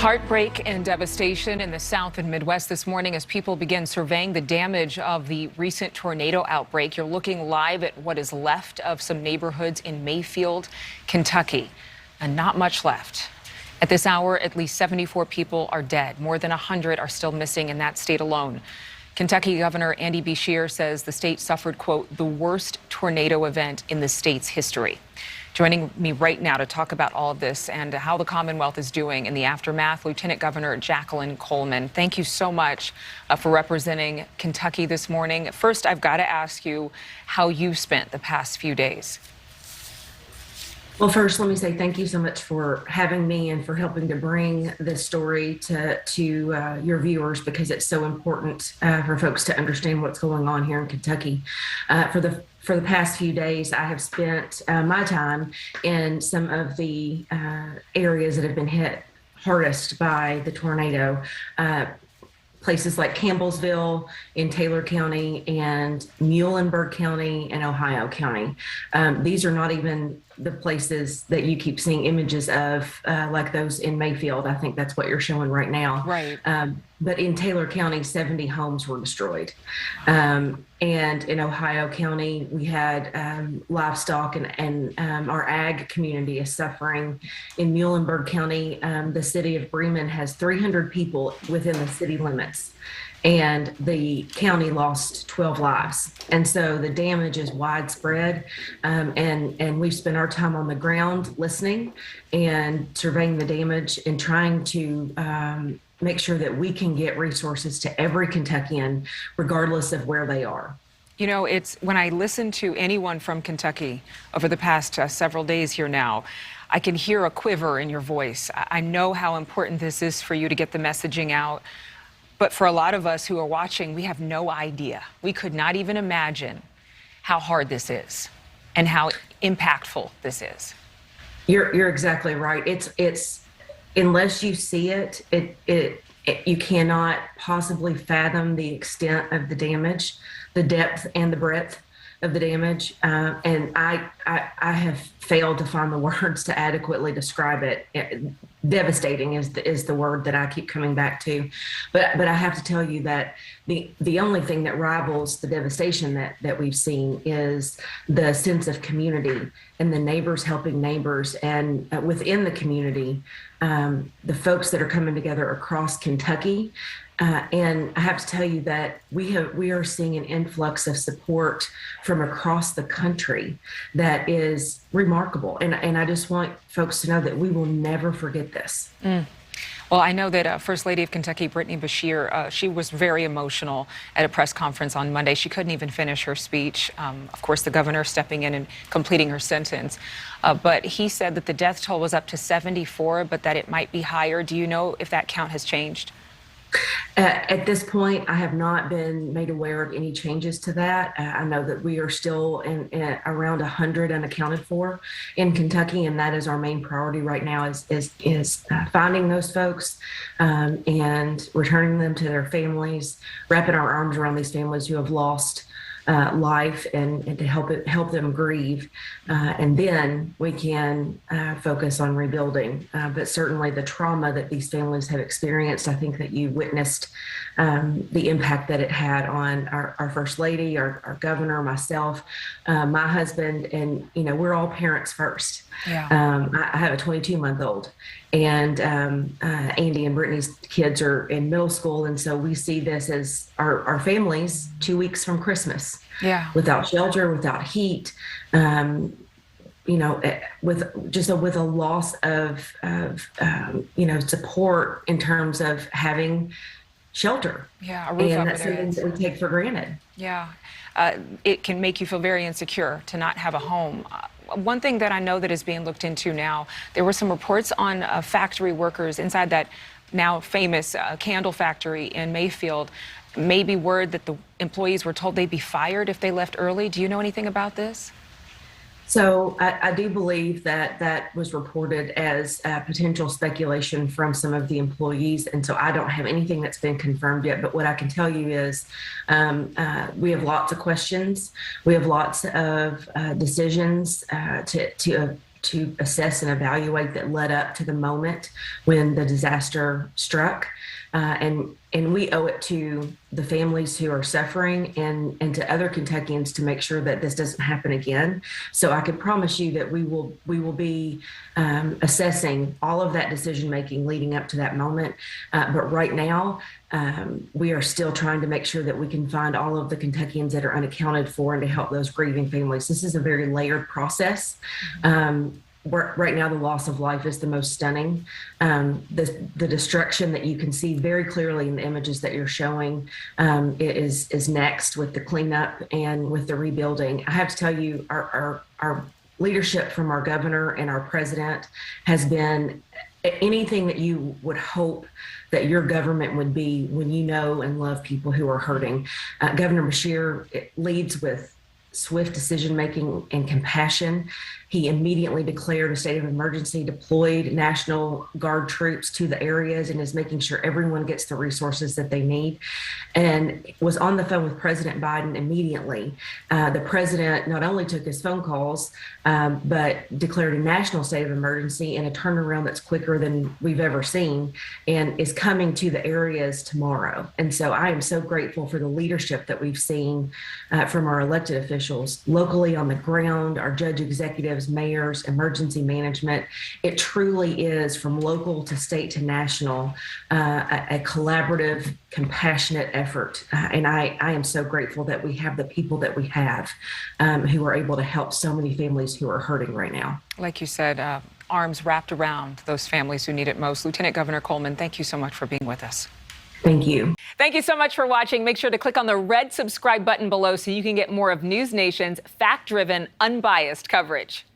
Heartbreak and devastation in the South and Midwest this morning as people begin surveying the damage of the recent tornado outbreak. You're looking live at what is left of some neighborhoods in Mayfield, Kentucky, and not much left. At this hour, at least 74 people are dead. More than 100 are still missing in that state alone. Kentucky Governor Andy Beshear says the state suffered, quote, the worst tornado event in the state's history. Joining me right now to talk about all of this and how the Commonwealth is doing in the aftermath, Lieutenant Governor Jacqueline Coleman. Thank you so much for representing Kentucky this morning. First, I've got to ask you how you've spent the past few days. Well, first, let me say thank you so much for having me and for helping to bring this story to your viewers, because it's so important for folks to understand what's going on here in Kentucky. For the past few days, I have spent my time in some of the areas that have been hit hardest by the tornado. Places like Campbellsville in Taylor County and Muhlenberg County and Ohio County. These are not even the places that you keep seeing images of, like those in Mayfield. I think that's what you're showing right now. Right. But in Taylor County, 70 homes were destroyed. And in Ohio County, we had livestock and our ag community is suffering. In Muhlenberg County, the city of Bremen has 300 people within the city limits, and the county lost 12 lives. And so the damage is widespread. And we've spent our time on the ground listening and surveying the damage and trying to make sure that we can get resources to every Kentuckian, regardless of where they are. You know, it's when I listen to anyone from Kentucky over the past several days here now, I can hear a quiver in your voice. I know how important this is for you to get the messaging out. But for a lot of us who are watching, we have no idea. We could not even imagine how hard this is and how impactful this is. You're exactly right. It's unless you see it, you cannot possibly fathom the extent of the damage, the depth and the breadth of the damage. And I have failed to find the words to adequately describe it. Devastating is the word that I keep coming back to. But I have to tell you that the only thing that rivals the devastation that we've seen is the sense of community and the neighbors helping neighbors, and within the community, the folks that are coming together across Kentucky. And I have to tell you that we are seeing an influx of support from across the country that is remarkable. And I just want folks to know that we will never forget this. Well, I know that First Lady of Kentucky, Brittany Beshear, she was very emotional at a press conference on Monday. She couldn't even finish her speech. Of course, the governor stepping in and completing her sentence. But he said that the death toll was up to 74, but that it might be higher. Do you know if that count has changed? At this point, I have not been made aware of any changes to that. I know that we are still in around 100 unaccounted for in Kentucky, and that is our main priority right now is finding those folks and returning them to their families, wrapping our arms around these families who have lost life and to help them grieve, and then we can focus on rebuilding. But certainly the trauma that these families have experienced, I think that you witnessed the impact that it had on our First Lady, our governor, myself, my husband, and we're all parents first. Yeah. I have a 22-month-old, and Andy and Brittany's kids are in middle school, and so we see this as our families 2 weeks from Christmas. Yeah. Without shelter, without heat, with a loss of support in terms of having shelter. Yeah, a roof over that's their something heads. that we take for granted. Yeah, it can make you feel very insecure to not have a home. One thing that I know that is being looked into now, there were some reports on factory workers inside that now famous candle factory in Mayfield. Maybe word that the employees were told they'd be fired if they left early. Do you know anything about this? So I do believe that was reported as potential speculation from some of the employees. And so I don't have anything that's been confirmed yet. But what I can tell you is we have lots of questions. We have lots of decisions to to assess and evaluate that led up to the moment when the disaster struck. And we owe it to the families who are suffering and to other Kentuckians to make sure that this doesn't happen again. So I can promise you that we will be assessing all of that decision making leading up to that moment. But right now, we are still trying to make sure that we can find all of the Kentuckians that are unaccounted for and to help those grieving families. This is a very layered process. Right now, the loss of life is the most stunning. The destruction that you can see very clearly in the images that you're showing is next with the cleanup and with the rebuilding. I have to tell you, our leadership from our governor and our president has been anything that you would hope that your government would be when you know and love people who are hurting. Governor Beshear leads with swift decision-making and compassion. He immediately declared a state of emergency, deployed National Guard troops to the areas, and is making sure everyone gets the resources that they need, and was on the phone with President Biden immediately. The president not only took his phone calls, but declared a national state of emergency in a turnaround that's quicker than we've ever seen, and is coming to the areas tomorrow. And so I am so grateful for the leadership that we've seen from our elected officials locally on the ground, our judge executives, mayors, emergency management. It truly is, from local to state to national, a collaborative, compassionate effort. And I am so grateful that we have the people that we have who are able to help so many families who are hurting right now. Like you said, arms wrapped around those families who need it most. Lieutenant Governor Coleman, thank you so much for being with us. Thank you. Thank you so much for watching. Make sure to click on the red subscribe button below so you can get more of NewsNation's fact-driven, unbiased coverage.